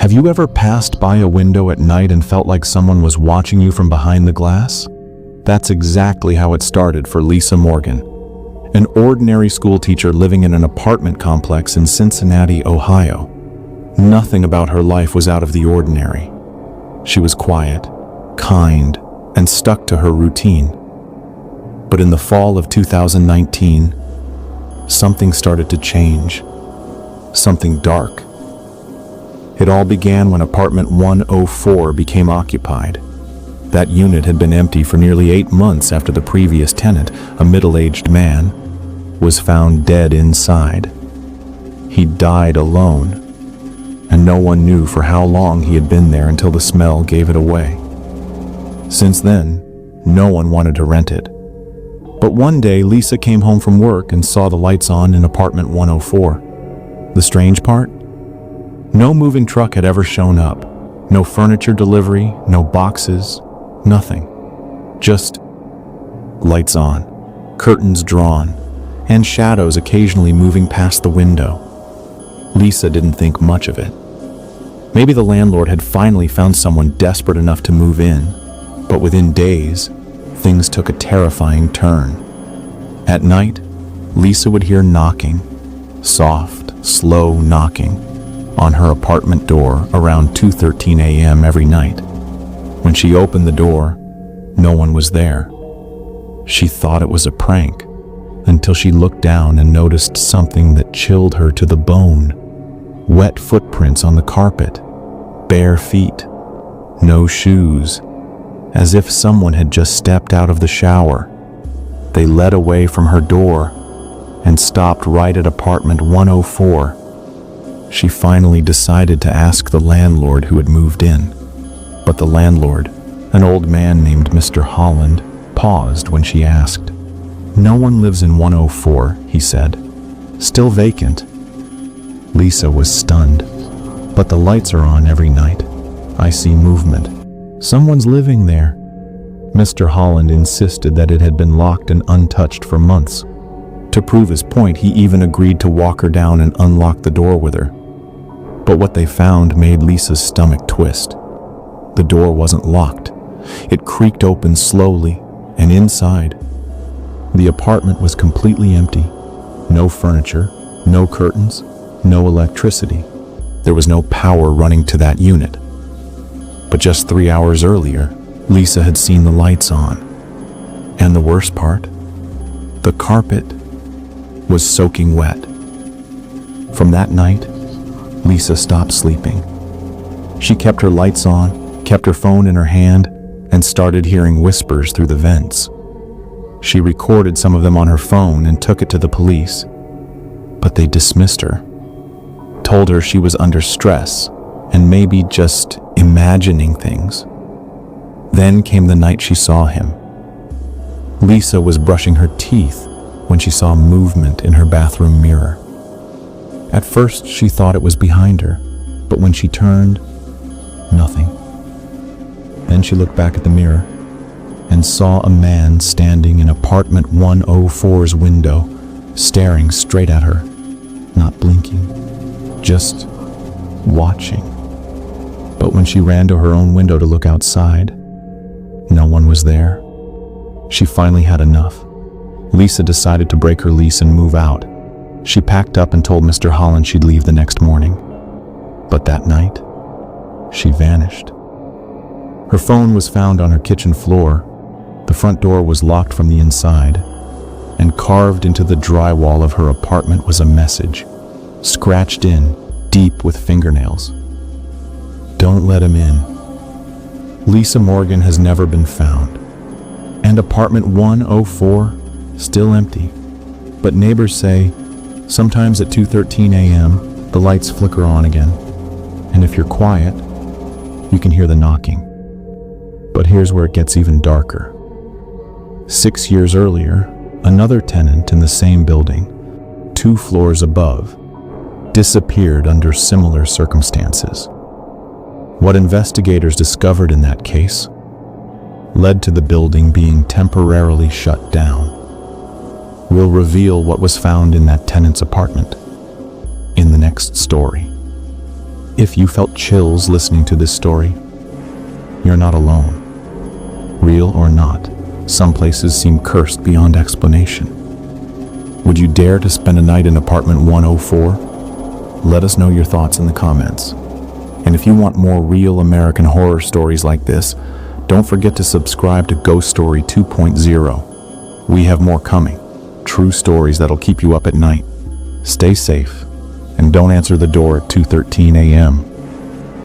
Have you ever passed by a window at night and felt like someone was watching you from behind the glass? That's exactly how it started for Lisa Morgan, an ordinary school teacher living in an apartment complex in Cincinnati, Ohio. Nothing about her life was out of the ordinary. She was quiet, kind, and stuck to her routine. But in the fall of 2019, something started to change. Something dark. It all began when apartment 104 became occupied. That unit had been empty for nearly 8 months after the previous tenant, a middle-aged man, was found dead inside. He died alone, and no one knew for how long he had been there until the smell gave it away. Since then, no one wanted to rent it. But one day, Lisa came home from work and saw the lights on in apartment 104. The strange part? No moving truck had ever shown up. No furniture delivery, no boxes, nothing. Just lights on, curtains drawn, and shadows occasionally moving past the window. Lisa didn't think much of it. Maybe the landlord had finally found someone desperate enough to move in, but within days, things took a terrifying turn. At night, Lisa would hear knocking, soft, slow knocking, on her apartment door around 2:13 a.m. every night. When she opened the door, no one was there. She thought it was a prank, until she looked down and noticed something that chilled her to the bone. Wet footprints on the carpet, bare feet, no shoes, as if someone had just stepped out of the shower. They led away from her door and stopped right at apartment 104. She finally decided to ask the landlord who had moved in. But the landlord, an old man named Mr. Holland, paused when she asked. "No one lives in 104, he said. Still vacant." Lisa was stunned. "But the lights are on every night. I see movement. Someone's living there." Mr. Holland insisted that it had been locked and untouched for months. To prove his point, he even agreed to walk her down and unlock the door with her. But what they found made Lisa's stomach twist. The door wasn't locked. It creaked open slowly, and inside, the apartment was completely empty. No furniture, no curtains, no electricity. There was no power running to that unit. But just 3 hours earlier, Lisa had seen the lights on. And the worst part, the carpet was soaking wet. From that night, Lisa stopped sleeping. She kept her lights on, kept her phone in her hand, and started hearing whispers through the vents. She recorded some of them on her phone and took it to the police. But they dismissed her, told her she was under stress and maybe just imagining things. Then came the night she saw him. Lisa was brushing her teeth when she saw movement in her bathroom mirror. At first, she thought it was behind her, but when she turned, nothing. Then she looked back at the mirror and saw a man standing in apartment 104's window, staring straight at her, not blinking, just watching. But when she ran to her own window to look outside, no one was there. She finally had enough. Lisa decided to break her lease and move out. She packed up and told Mr. Holland she'd leave the next morning. But that night, she vanished. Her phone was found on her kitchen floor. The front door was locked from the inside, and carved into the drywall of her apartment was a message, scratched in deep with fingernails. "Don't let him in." Lisa Morgan has never been found, and apartment 104 still empty. But neighbors say sometimes at 2:13 a.m. the lights flicker on again, and if you're quiet, you can hear the knocking. But here's where it gets even darker. 6 years earlier, another tenant in the same building, 2 floors above, disappeared under similar circumstances. What investigators discovered in that case led to the building being temporarily shut down. We'll reveal what was found in that tenant's apartment in the next story. If you felt chills listening to this story, you're not alone. Real or not, some places seem cursed beyond explanation. Would you dare to spend a night in apartment 104? Let us know your thoughts in the comments. And if you want more real American horror stories like this, don't forget to subscribe to Ghost Story 2.0. We have more coming. True stories that'll keep you up at night. Stay safe, and don't answer the door at 2:13 a.m.